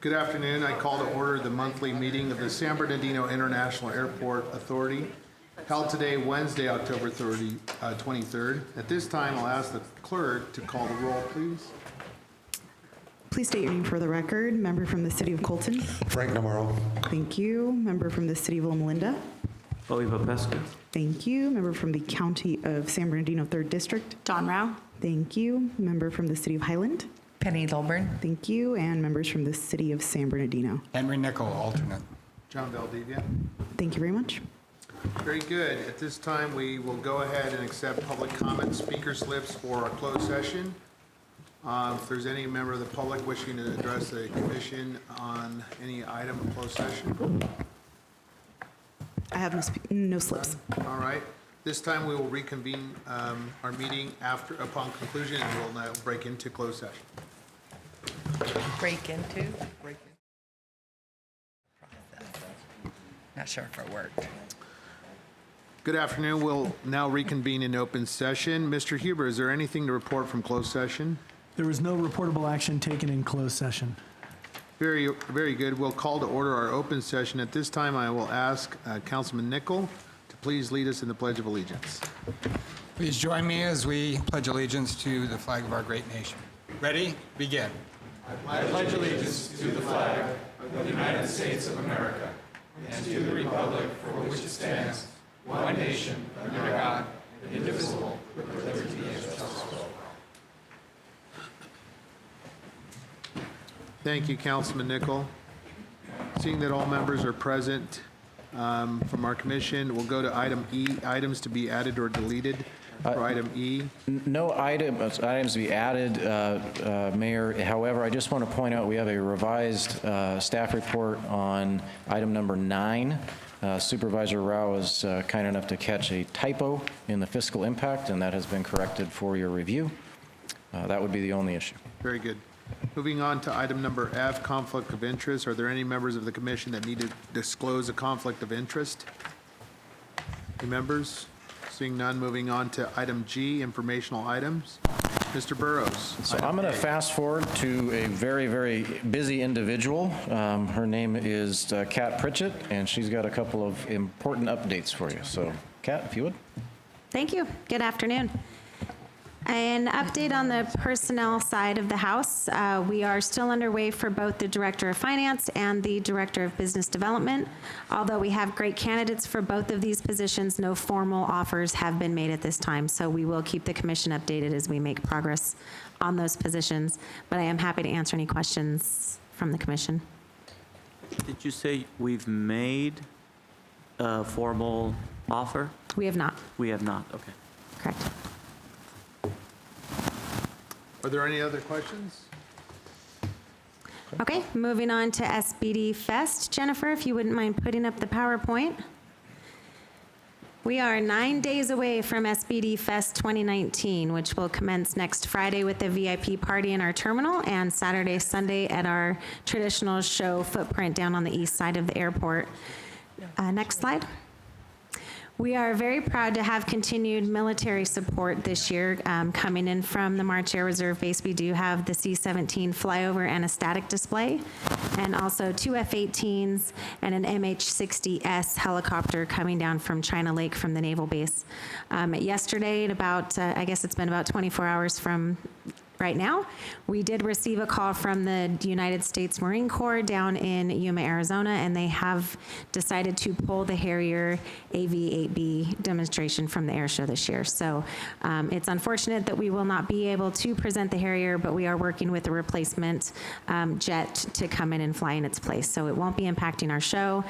Good afternoon. I call to order the monthly meeting of the San Bernardino International Airport Authority, held today, Wednesday, October 23rd. At this time, I'll ask the clerk to call the roll, please. Please state your name for the record. Member from the City of Colton. Frank Navarro. Thank you. Member from the City of Loma Linda. Oliva Pesca. Thank you. Member from the County of San Bernardino 3rd District. John Rao. Thank you. Member from the City of Highland. Penny Lilburn. Thank you. And members from the City of San Bernardino. Henry Nickel, alternate. John Valdivia. Thank you very much. Very good. At this time, we will go ahead and accept public comment speaker slips for our closed session. If there's any member of the public wishing to address the commission on any item of closed session. I have no slips. All right. This time we will reconvene our meeting upon conclusion, and we'll now break into closed session. Break into. Not sure if it worked. Good afternoon. We'll now reconvene in open session. Mr. Huber, is there anything to report from closed session? There was no reportable action taken in closed session. Very, very good. We'll call to order our open session. At this time, I will ask Councilman Nickel to please lead us in the Pledge of Allegiance. Please join me as we pledge allegiance to the flag of our great nation. Ready? Begin. I pledge allegiance to the flag of the United States of America and to the republic for which it stands, one nation, under God, indivisible, with liberty and justice for all. Thank you, Councilman Nickel. Seeing that all members are present from our commission, we'll go to item E, items to be added or deleted. For item E. No items to be added, Mayor. However, I just want to point out we have a revised staff report on item number 9. Supervisor Rao was kind enough to catch a typo in the fiscal impact, and that has been corrected for your review. That would be the only issue. Very good. Moving on to item number F, conflict of interest. Are there any members of the commission that need to disclose a conflict of interest? Any members? Seeing none, moving on to item G, informational items. Mr. Burrows. So I'm going to fast forward to a very, very busy individual. Her name is Kat Pritchett, and she's got a couple of important updates for you. So, Kat, if you would. Thank you. Good afternoon. An update on the personnel side of the house. We are still underway for both the Director of Finance and the Director of Business Development. Although we have great candidates for both of these positions, no formal offers have been made at this time. So we will keep the commission updated as we make progress on those positions. But I am happy to answer any questions from the commission. Did you say we've made a formal offer? We have not. We have not, okay. Correct. Are there any other questions? Okay, moving on to SBD Fest. Jennifer, if you wouldn't mind putting up the PowerPoint. We are 9 days away from SBD Fest 2019, which will commence next Friday with the VIP party in our terminal and Saturday, Sunday at our traditional show footprint down on the east side of the airport. Next slide. We are very proud to have continued military support this year coming in from the March Air Reserve Base. We do have the C-17 flyover and a static display, and also 2 F-18s and an MH-60S helicopter coming down from China Lake from the Naval Base. Yesterday, at about, I guess it's been about 24 hours from right now, we did receive a call from the United States Marine Corps down in Yuma, Arizona, and they have decided to pull the Harrier AV-8B demonstration from the air show this year. So it's unfortunate that we will not be able to present the Harrier, but we are working with a replacement jet to come in and fly in its place. So it won't be impacting our show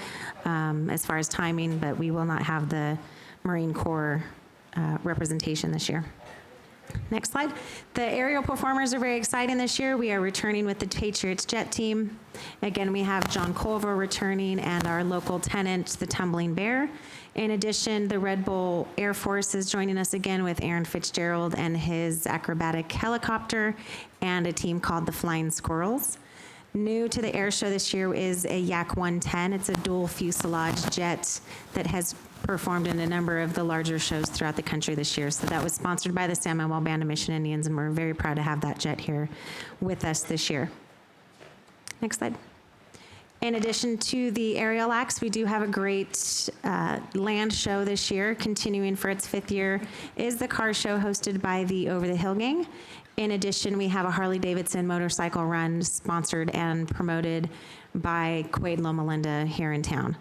as far as timing, but we will not have the Marine Corps representation this year. Next slide. The aerial performers are very exciting this year. We are returning with the Patriots jet team. Again, we have John Culver returning and our local tenant, the Tumbling Bear. In addition, the Red Bull Air Force is joining us again with Aaron Fitzgerald and his acrobatic helicopter and a team called the Flying Squirrels. New to the air show this year is a Yak 110. It's a dual fuselage jet that has performed in a number of the larger shows throughout the country this year. So that was sponsored by the San Manuel Band of Mission Indians, and we're very proud to have that jet here with us this year. Next slide. In addition to the aerial acts, we do have a great land show this year, continuing for its 5th year, is the car show hosted by the Over the Hill Gang. In addition, we have a Harley-Davidson motorcycle run sponsored and promoted by Quaid Loma Linda here in town.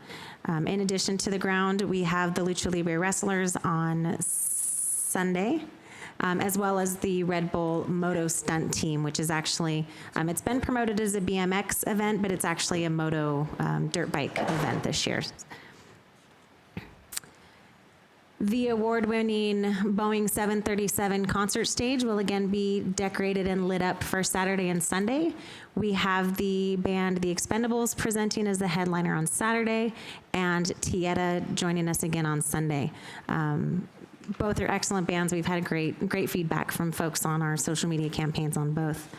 In addition to the ground, we have the Lucha Libre wrestlers on Sunday, as well as the Red Bull Moto Stunt Team, which is actually, it's been promoted as a BMX event, but it's actually a moto dirt bike event this year. The award-winning Boeing 737 concert stage will again be decorated and lit up for Saturday and Sunday. We have the band The Expendables presenting as the headliner on Saturday, and Tieta joining us again on Sunday. Both are excellent bands. We've had great feedback from folks on our social media campaigns on both.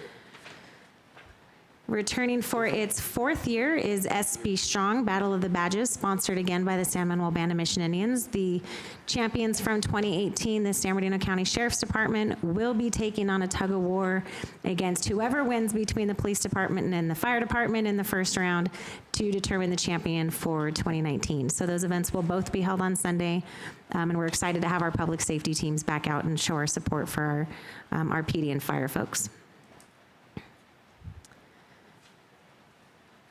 Returning for its 4th year is SB Strong, Battle of the Badges, sponsored again by the San Manuel Band of Mission Indians. The champions from 2018, the San Bernardino County Sheriff's Department, will be taking on a tug of war against whoever wins between the police department and the fire department in the first round to determine the champion for 2019. So those events will both be held on Sunday, and we're excited to have our public safety teams back out and show our support for our PD and fire folks.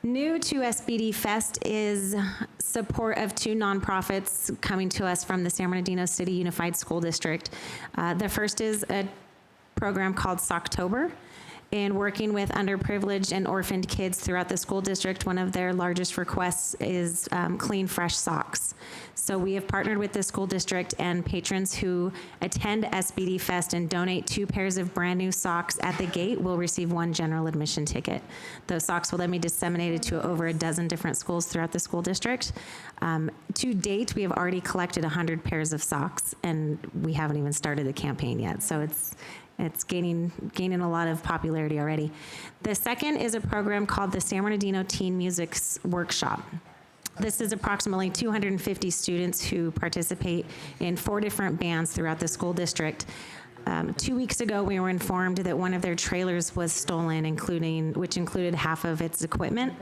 New to SBD Fest is support of 2 nonprofits coming to us from the San Bernardino City Unified School District. The first is a program called Socktober. In working with underprivileged and orphaned kids throughout the school district, one of their largest requests is clean, fresh socks. So we have partnered with the school district, and patrons who attend SBD Fest and donate 2 pairs of brand new socks at the gate will receive 1 general admission ticket. Those socks will then be disseminated to over a dozen different schools throughout the school district. To date, we have already collected 100 pairs of socks, and we haven't even started the campaign yet. So it's gaining a lot of popularity already. The second is a program called the San Bernardino Teen Music Workshop. This is approximately 250 students who participate in 4 different bands throughout the school district. 2 weeks ago, we were informed that one of their trailers was stolen, which included half of its equipment.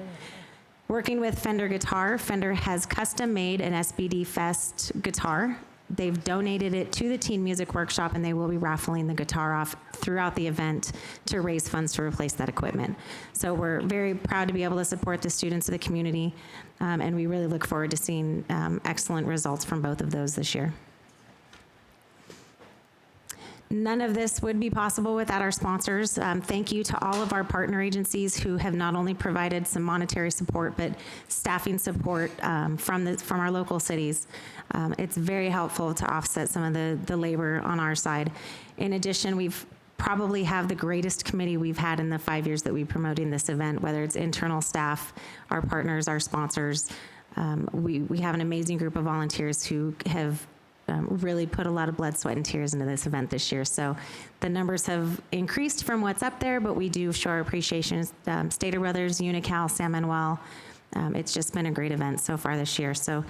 Working with Fender Guitar, Fender has custom made an SBD Fest guitar. They've donated it to the Teen Music Workshop, and they will be raffling the guitar off throughout the event to raise funds to replace that equipment. So we're very proud to be able to support the students of the community, and we really look forward to seeing excellent results from both of those this year. None of this would be possible without our sponsors. Thank you to all of our partner agencies who have not only provided some monetary support, but staffing support from our local cities. It's very helpful to offset some of the labor on our side. In addition, we've probably have the greatest committee we've had in the 5 years that we've been promoting this event, whether it's internal staff, our partners, our sponsors. We have an amazing group of volunteers who have really put a lot of blood, sweat, and tears into this event this year. So the numbers have increased from what's up there, but we do show our appreciation. Stater Brothers, Unical, San Manuel. It's just been a great event so far this year. So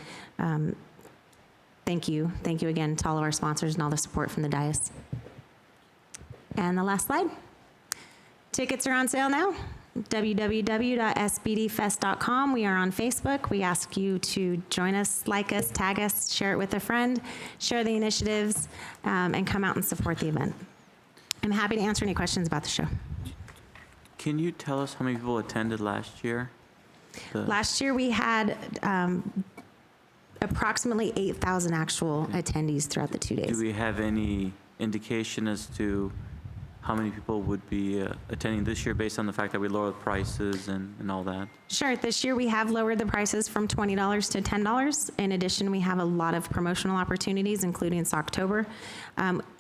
thank you. Thank you again to all of our sponsors and all the support from the dais. And the last slide. Tickets are on sale now. www.sbdfest.com. We are on Facebook. We ask you to join us, like us, tag us, share it with a friend, share the initiatives, and come out and support the event. I'm happy to answer any questions about the show. Can you tell us how many people attended last year? Last year we had approximately 8,000 actual attendees throughout the 2 days. Do we have any indication as to how many people would be attending this year based on the fact that we lowered prices and all that? Sure. This year we have lowered the prices from $20 to $10. In addition, we have a lot of promotional opportunities, including Socktober.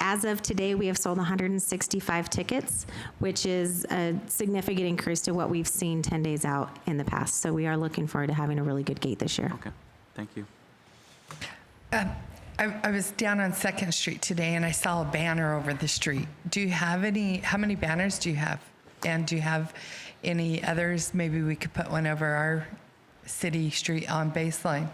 As of today, we have sold 165 tickets, which is a significant increase to what we've seen 10 days out in the past. So we are looking forward to having a really good gate this year. Okay, thank you. I was down on 2nd Street today, and I saw a banner over the street. Do you have how many banners do you have? And do you have any others? Maybe we could put one over our city street on Baseline.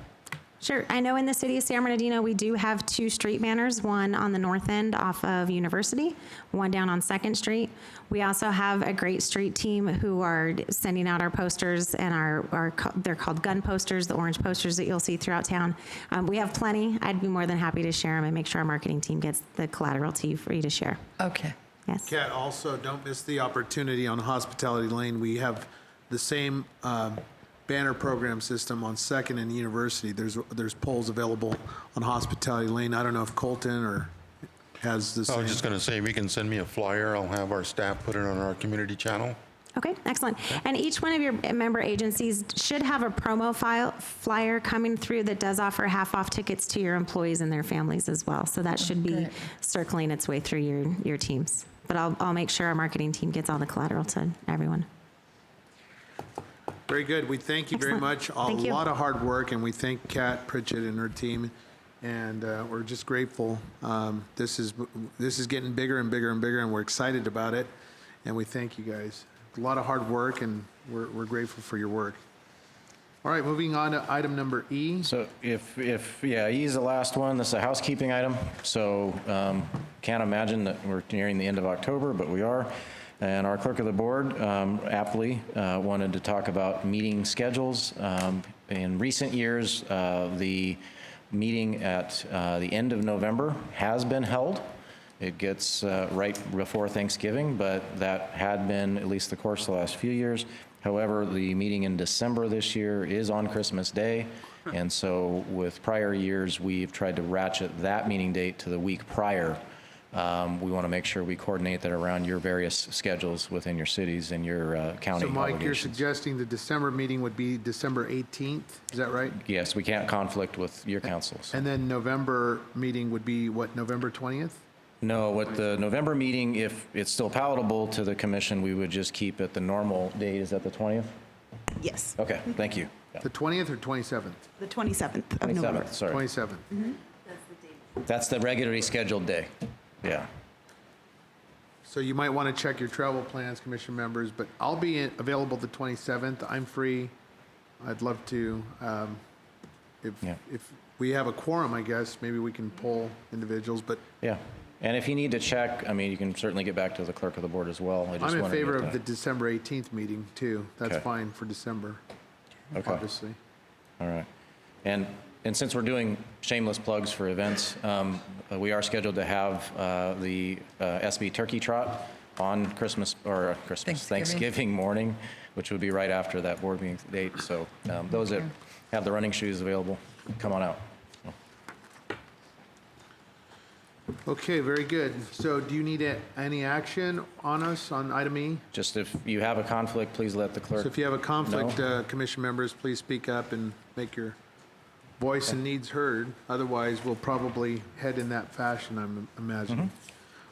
Sure. I know in the city of San Bernardino, we do have 2 street banners, one on the north end off of University, one down on 2nd Street. We also have a great street team who are sending out our posters, and they're called gun posters, the orange posters that you'll see throughout town. We have plenty. I'd be more than happy to share them and make sure our marketing team gets the collateral to you for you to share. Okay. Yes. Kat, also, don't miss the opportunity on Hospitality Lane. We have the same banner program system on 2nd and University. There's poles available on Hospitality Lane. I don't know if Colton or has the I same. was just going to say, if you can send me a flyer, I'll have our staff put it on our community channel. Okay, excellent. And each one of your member agencies should have a promo flyer coming through that does offer half-off tickets to your employees and their families as well. So that should be Great. circling its way through your teams. But I'll make sure our marketing team gets all the collateral to everyone. Very good. We thank you very Excellent. much. A Thank you. lot of hard work, and we thank Kat Pritchett and her team, and we're just grateful. This is getting bigger and bigger and bigger, and we're excited about it, and we thank you guys. A lot of hard work, and we're grateful for your work. All right, moving on to item number E. So E is the last one. This is a housekeeping item. So can't imagine that we're nearing the end of October, but we are. And our clerk of the board aptly wanted to talk about meeting schedules. In recent years, the meeting at the end of November has been held. It gets right before Thanksgiving, but that had been at least the course of the last few years. However, the meeting in December this year is on Christmas Day, and so with prior years, we've tried to ratchet that meeting date to the week prior. We want to make sure we coordinate that around your various schedules within your cities and your county So Mike, you're obligations. suggesting the December meeting would be December 18th, is that right? Yes, we can't conflict with your councils. And then November meeting would be what, November 20th? No, what the November meeting, if it's still palatable to the commission, we would just keep it the normal date. Is that the 20th? Yes, Okay, thank you. Yeah. The 20th or 27th? the 27th of November. 27th, sorry. 27th. That's the regularly scheduled day. Yeah. So you might want to check your travel plans, commission members, but I'll be available the 27th. I'm free. I'd love to, Yeah. if we have a quorum, I guess, maybe we can poll individuals, but Yeah. And if you need to check, I mean, you can certainly get back to the clerk of the board as well. I just I'm in wanted to favor get of the that. December 18th meeting, too. That's Okay. fine for December, Okay. obviously. All right. And since we're doing shameless plugs for events, we are scheduled to have the SB Turkey Trot on Thanksgiving morning, which would be right after that board meeting date. So those that have the running shoes available, come on out. Okay, very good. So do you need any action on us on item E? Just if you have a conflict, please let the clerk. So if you have a conflict, commission members, please speak up and make your voice and needs heard. Otherwise, we'll probably head in that fashion, I'm imagining.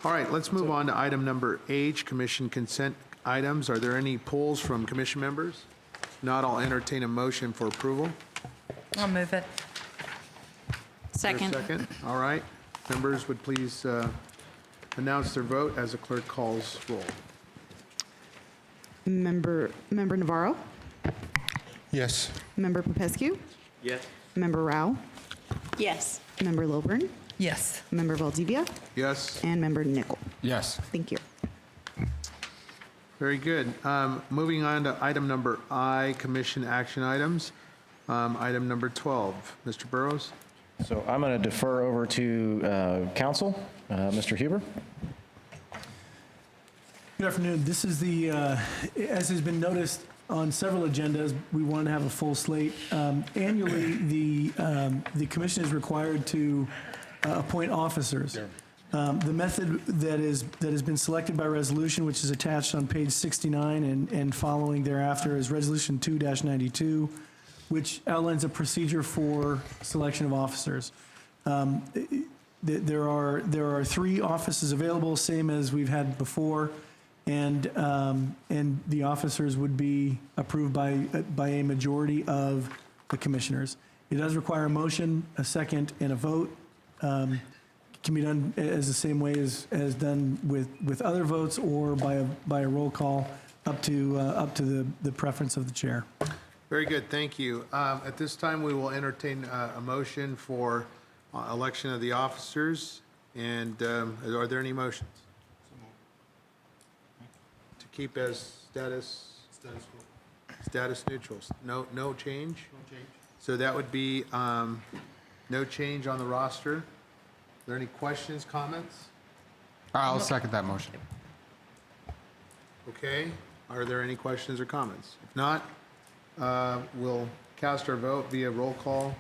All right, let's move on to item number H, commission consent items. Are there any polls from commission members? Not, I'll entertain a motion for approval. I'll move it. Is there a Second. second? All right. Members would please announce their vote as the clerk calls roll. Member Navarro, Yes. Member Popescu, Yes. Member Rao, Yes. Member Lilburn, Yes. Member Valdivia, Yes? and Member Nickel. Yes. Thank you. Very good. Moving on to item number I, commission action items. Item number 12. Mr. Burrows? So I'm going to defer over to council. Mr. Huber? Good afternoon. This is the, as has been noticed on several agendas, we want to have a full slate. Annually, the commission is required to appoint officers. The method that has been selected by resolution, which is attached on page 69 and following thereafter, is Resolution 2-92, which outlines a procedure for selection of officers. There are 3 offices available, same as we've had before, and the officers would be approved by a majority of the commissioners. It does require a motion, a second, and a vote. Can be done as the same way as done with other votes, or by a roll call, up to the preference of the chair. Very good, thank you. At this time, we will entertain a motion for election of the officers. And are there any motions? To keep as status? Status neutral. No change? No change. So that would be no change on the roster. Are there any questions, comments? I'll second that motion. Okay, are there any questions or comments? If not, we'll cast our vote via roll call.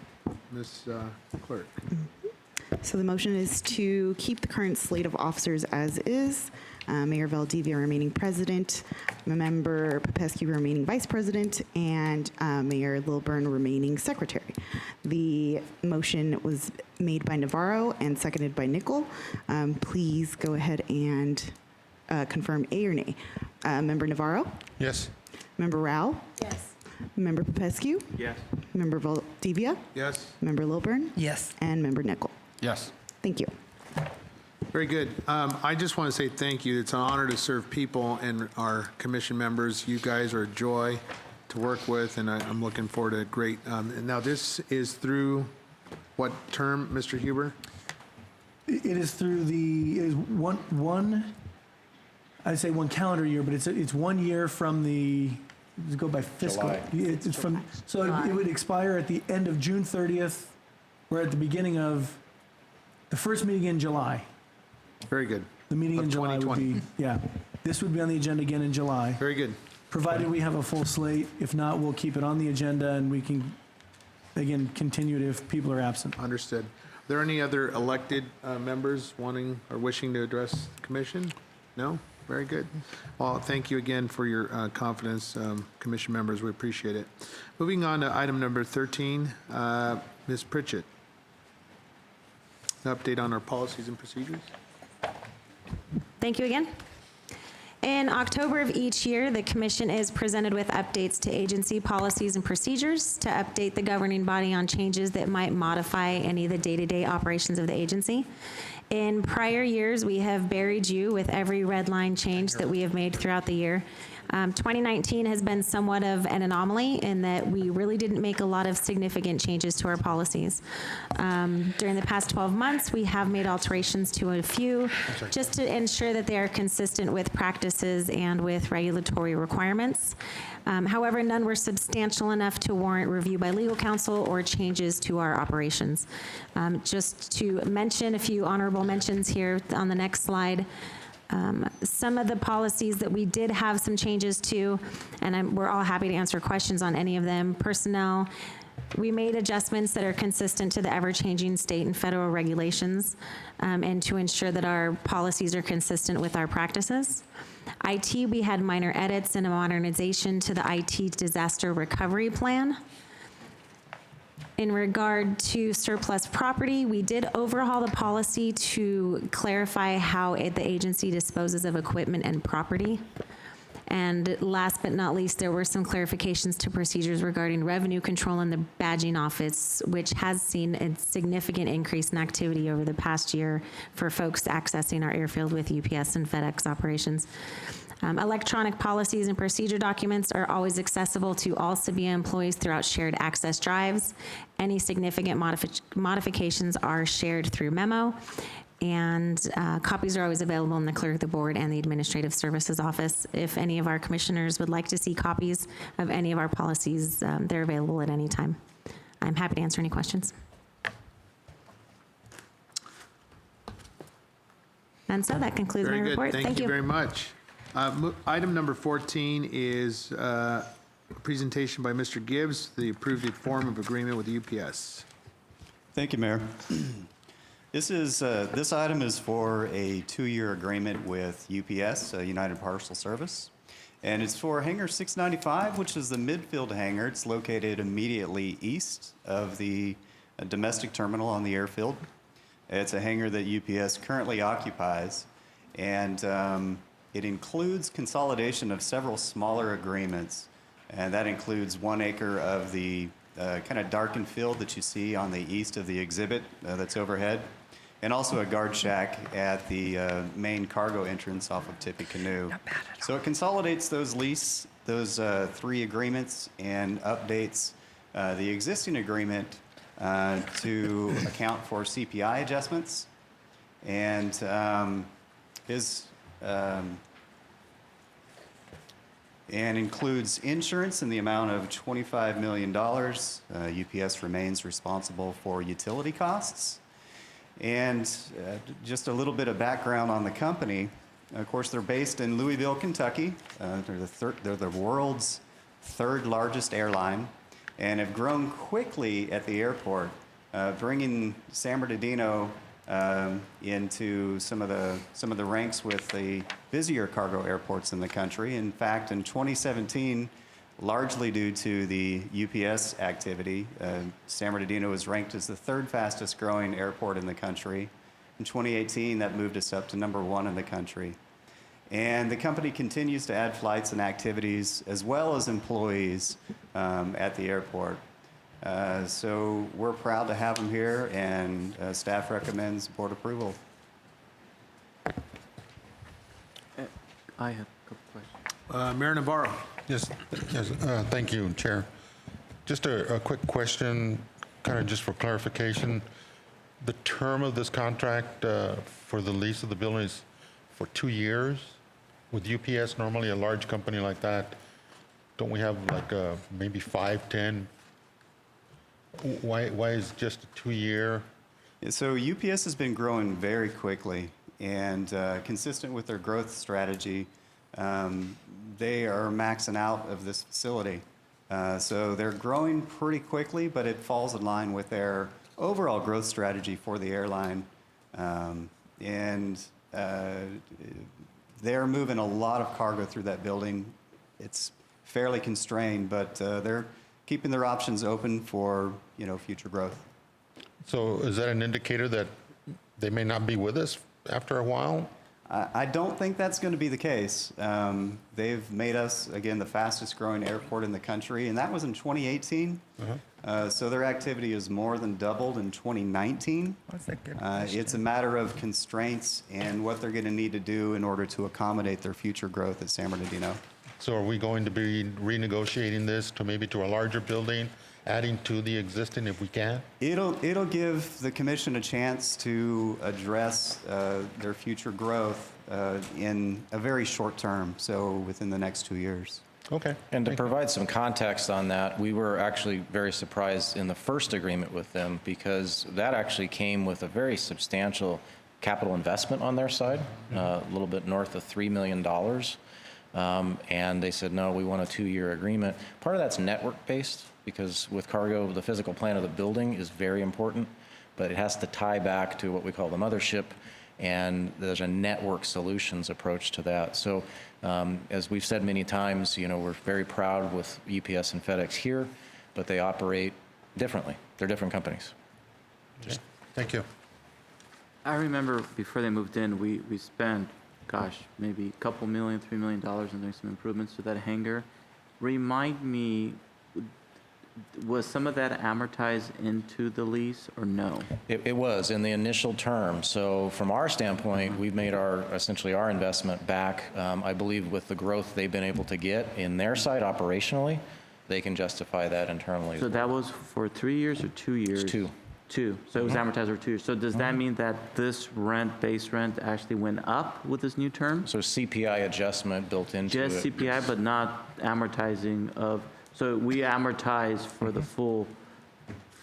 Ms. Clerk. So the motion is to keep the current slate of officers as is. Mayor Valdivia remaining president, Member Popescu remaining vice president, and Mayor Lilburn remaining secretary. The motion was made by Navarro and seconded by Nickel. Please go ahead and confirm A or nay. Member Navarro? Yes. Member Rao? Yes. Member Popescu? Yes. Member Valdivia? Yes? Member Lilburn? Yes. And Member Nickel. Yes. Thank you. Very good. I just want to say thank you. It's an honor to serve people and our commission members. You guys are a joy to work with, and I'm looking forward to a great. And now this is through what term, Mr. Huber? It is through the, it is one, I'd say one calendar year, but it's 1 year from the, let's go by fiscal. July. It's from, so it would expire at the end of June 30th, or at the beginning of, the first meeting in July. Very good. The meeting Of in July would 2020. be, yeah. This would be on the agenda again in July, Very good. provided we have a full slate. If not, we'll keep it on the agenda and we can, again, continue it if people are absent. Understood. Are there any other elected members wanting or wishing to address the commission? No? Very good. Well, thank you again for your confidence, commission members. We appreciate it. Moving on to item number 13, Ms. Pritchett. An update on our policies and procedures. Thank you again. In October of each year, the commission is presented with updates to agency policies and procedures to update the governing body on changes that might modify any of the day-to-day operations of the agency. In prior years, we have buried you with every red line change that we have made throughout the year. 2019 has been somewhat of an anomaly in that we really didn't make a lot of significant changes to our policies. During the past 12 months, we have made alterations to a few just to ensure that they are consistent with practices and with regulatory requirements. However, none were substantial enough to warrant review by legal counsel or changes to our operations. Just to mention a few honorable mentions here on the next slide. Some of the policies that we did have some changes to, and we're all happy to answer questions on any of them. Personnel, we made adjustments that are consistent to the ever-changing state and federal regulations, and to ensure that our policies are consistent with our practices. IT, we had minor edits and a modernization to the IT disaster recovery plan. In regard to surplus property, we did overhaul the policy to clarify how the agency disposes of equipment and property. And last but not least, there were some clarifications to procedures regarding revenue control in the badging office, which has seen a significant increase in activity over the past year for folks accessing our airfield with UPS and FedEx operations. Electronic policies and procedure documents are always accessible to all SBIAA employees throughout shared access drives. Any significant modifications are shared through memo, and copies are always available in the clerk of the board and the administrative services office. If any of our commissioners would like to see copies of any of our policies, they're available at any time. I'm happy to answer any questions. And so that concludes my Very good. report. Thank you very much. Item number 14 is a presentation by Mr. Gibbs, the approved form of agreement with UPS. Thank you, Mayor. This item is for a 2-year agreement with UPS, United Parcel Service, and it's for hangar 695, which is the midfield hangar. It's located immediately east of the domestic terminal on the airfield. It's a hangar that UPS currently occupies, and it includes consolidation of several smaller agreements, and that includes 1 acre of the kind of darkened field that you see on the east of the exhibit that's overhead. and also a guard shack at the main cargo entrance off of Tippecanoe. So it consolidates those three agreements and updates the existing agreement to account for CPI adjustments, and and includes insurance in the amount of $25 million. UPS remains responsible for utility costs. And just a little bit of background on the company. Of course, they're based in Louisville, Kentucky. They're the world's third largest airline and have grown quickly at the airport, bringing San Bernardino into some of the ranks with the busier cargo airports in the country. In fact, in 2017, largely due to the UPS activity, San Bernardino was ranked as the third fastest growing airport in the country. In 2018, that moved us up to #1 in the country. And the company continues to add flights and activities as well as employees at the airport. So we're proud to have them here, and staff recommends board approval. I have a couple questions. Mayor Navarro. Yes, thank you, Chair. Just a quick question, kind of just for clarification. The term of this contract for the lease of the building is for 2 years? With UPS, normally a large company like that, don't we have like maybe 5, 10? Why is just a 2-year? So UPS has been growing very quickly, and consistent with their growth strategy, they are maxing out of this facility. So they're growing pretty quickly, but it falls in line with their overall growth strategy for the airline. They're moving a lot of cargo through that building. It's fairly constrained, but they're keeping their options open for, future growth. So is that an indicator that they may not be with us after a while? I don't think that's going to be the case. They've made us, again, the fastest growing airport in the country, and that was in 2018. So their activity has more than doubled in 2019. That's a good question. It's a matter of constraints and what they're going to need to do in order to accommodate their future growth at San Bernardino. So are we going to be renegotiating this to maybe to a larger building, adding to the existing if we can? It'll give the commission a chance to address their future growth in a very short term, so within the next 2 years. Okay. And to provide some context on that, we were actually very surprised in the first agreement with them because that actually came with a very substantial capital investment on their side, a little bit north of $3 million. And they said, no, we want a 2-year agreement. Part of that's network-based because with cargo, the physical plan of the building is very important, but it has to tie back to what we call the mothership, and there's a network solutions approach to that. So as we've said many times, we're very proud with UPS and FedEx here, but they operate differently. They're different companies. Okay. Thank you. I remember before they moved in, we spent, maybe a couple million, $3 million on doing some improvements to that hangar. Remind me, was some of that amortized into the lease or no? It was in the initial term. So from our standpoint, we've made essentially our investment back. I believe with the growth they've been able to get in their side operationally, they can justify that internally. So that was for 3 years or 2 years? It's 2. 2. So it was amortized over 2 years. So does that mean that this base rent actually went up with this new term? So CPI adjustment built into it. Just CPI, but not amortizing of, so we amortize for the full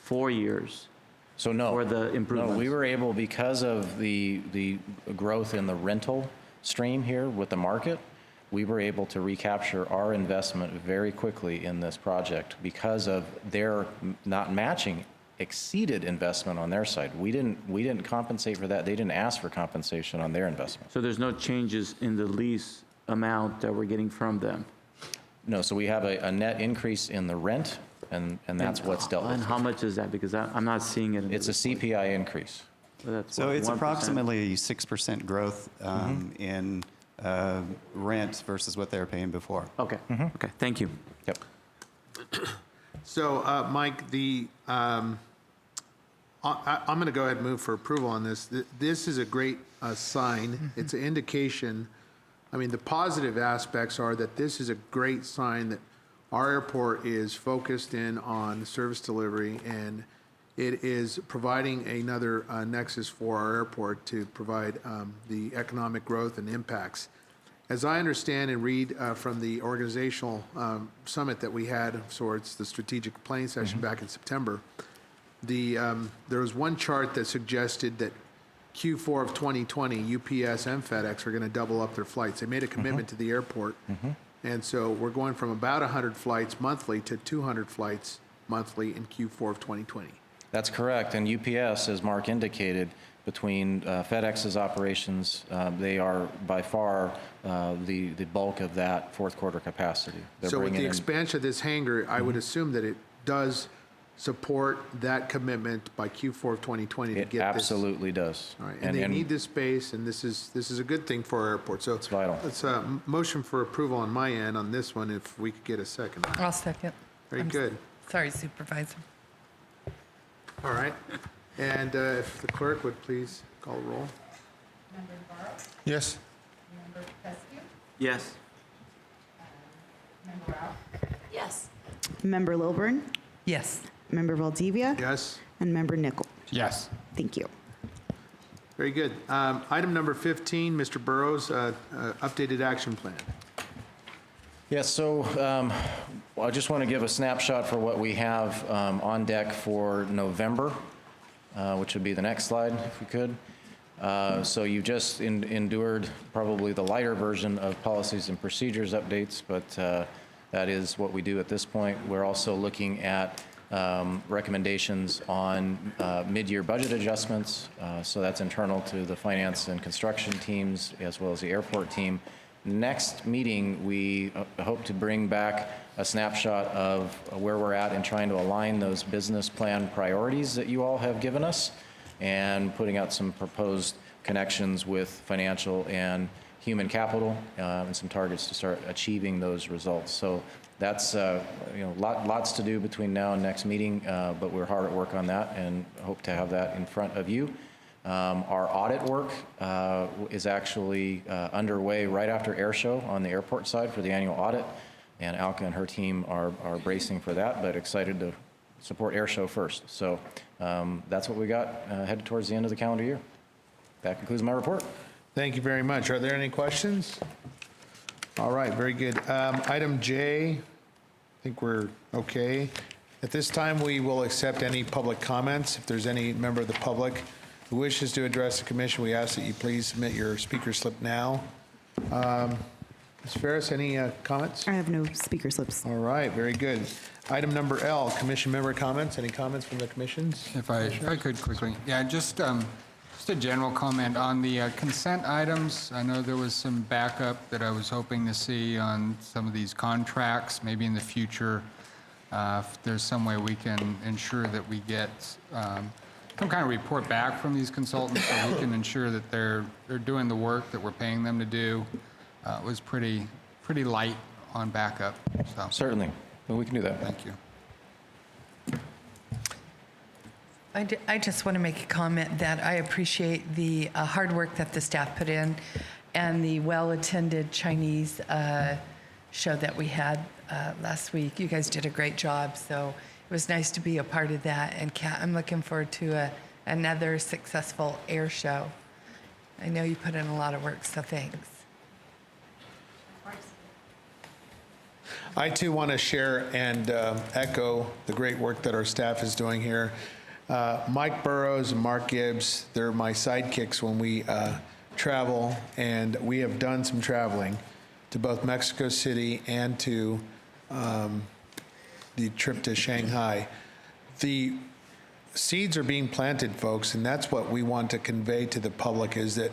4 years. So no. For the improvements. No, we were able, because of the growth in the rental stream here with the market, we were able to recapture our investment very quickly in this project because of their not matching exceeded investment on their side. We didn't compensate for that. They didn't ask for compensation on their investment. So there's no changes in the lease amount that we're getting from them? No, so we have a net increase in the rent, and that's what's dealt with. And how much is that? Because I'm not seeing it. It's a CPI increase. So it's approximately 6% growth in rent versus what they were paying before. Okay. Okay. Thank you. Yep. So, Mike, I'm going to go ahead and move for approval on this. This is a great sign. It's an indication. I mean, the positive aspects are that this is a great sign that our airport is focused in on service delivery, and it is providing another nexus for our airport to provide the economic growth and impacts. As I understand and read from the organizational summit that we had of sorts, the strategic planning session back in September, there was one chart that suggested that Q4 of 2020, UPS and FedEx are going to double up their flights. They made a commitment to the airport. And so we're going from about 100 flights monthly to 200 flights monthly in Q4 of 2020. That's correct. And UPS, as Mark indicated, between FedEx's operations, they are by far the bulk of that fourth quarter capacity. They're So with bringing the in- expansion of this hangar, I would assume that it does support that commitment by Q4 of 2020 to It get this. absolutely does. All right, and they need this space, and this is a good thing for our airport. So It's vital. It's a motion for approval on my end on this one, if we could get a second. I'll second. Very I'm good. Sorry, Supervisor. All right, and if the clerk would please call the roll. Yes. Yes. Yes. Member Lilburn, Yes. Member Valdivia, Yes. and Member Nickel. Yes. Thank you. Very good. Item number 15, Mr. Burrows, updated action plan. Yes, so I just want to give a snapshot for what we have on deck for November, which would be the next slide, if you could. So you just endured probably the lighter version of policies and procedures updates, but that is what we do at this point. We're also looking at recommendations on mid-year budget adjustments. So that's internal to the finance and construction teams as well as the airport team. Next meeting, we hope to bring back a snapshot of where we're at in trying to align those business plan priorities that you all have given us and putting out some proposed connections with financial and human capital and some targets to start achieving those results. So that's lots to do between now and next meeting, but we're hard at work on that and hope to have that in front of you. Our audit work is actually underway right after Air Show on the airport side for the annual audit, and Alka and her team are bracing for that, but excited to support Air Show first. So that's what we got headed towards the end of the calendar year. That concludes my report. Thank you very much. Are there any questions? All right, very good. Item J, I think we're okay. At this time, we will accept any public comments. If there's any member of the public who wishes to address the commission, we ask that you please submit your speaker slip now. Ms. Ferris, any comments? I have no speaker slips. All right, very good. Item number L, commission member comments. Any comments from the commissions? If I could quickly. Yeah, just a general comment on the consent items. I know there was some backup that I was hoping to see on some of these contracts. Maybe in the future, if there's some way we can ensure that we get some kind of report back from these consultants so we can ensure that they're doing the work that we're paying them to do. It was pretty light on backup. So Certainly. Well, we can do that. thank you. I just want to make a comment that I appreciate the hard work that the staff put in and the well-attended Chinese show that we had last week. You guys did a great job, so it was nice to be a part of that. And Kat, I'm looking forward to another successful air show. I know you put in a lot of work, so thanks. I too want to share and echo the great work that our staff is doing here. Mike Burrows and Mark Gibbs, they're my sidekicks when we travel, and we have done some traveling to both Mexico City and to the trip to Shanghai. The seeds are being planted, folks, and that's what we want to convey to the public, is that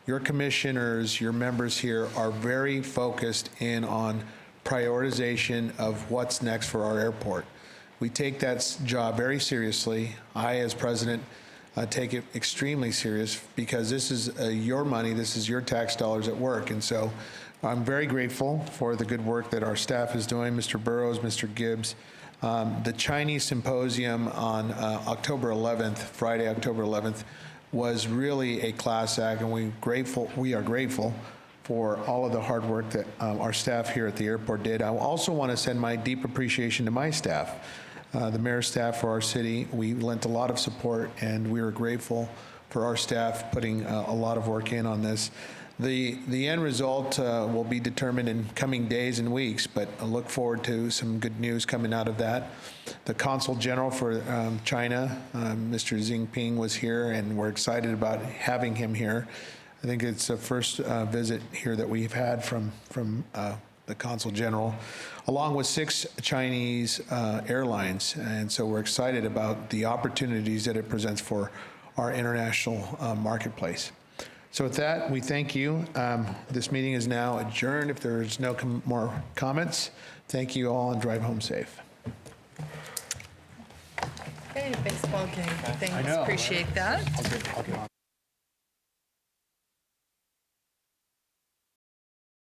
your commissioners, your members here are very focused in on prioritization of what's next for our airport. We take that job very seriously. I, as president, take it extremely serious because this is your money, this is your tax dollars at work. And so I'm very grateful for the good work that our staff is doing, Mr. Burrows, Mr. Gibbs, The Chinese symposium on October 11th, Friday, October 11th, was really a class act, and we are grateful for all of the hard work that our staff here at the airport did. I also want to send my deep appreciation to my staff, the mayor's staff for our city. We lent a lot of support, and we are grateful for our staff putting a lot of work in on this. The end result will be determined in coming days and weeks, but I look forward to some good news coming out of that. The Consul General for China, Mr. Jinping, was here, and we're excited about having him here. I think it's the first visit here that we've had from the Consul General, along with 6 Chinese airlines. And so we're excited about the opportunities that it presents for our international marketplace. So with that, we thank you. This meeting is now adjourned. If there's no more comments, thank you all and drive home safe. Hey, baseball game. Thanks. Appreciate that.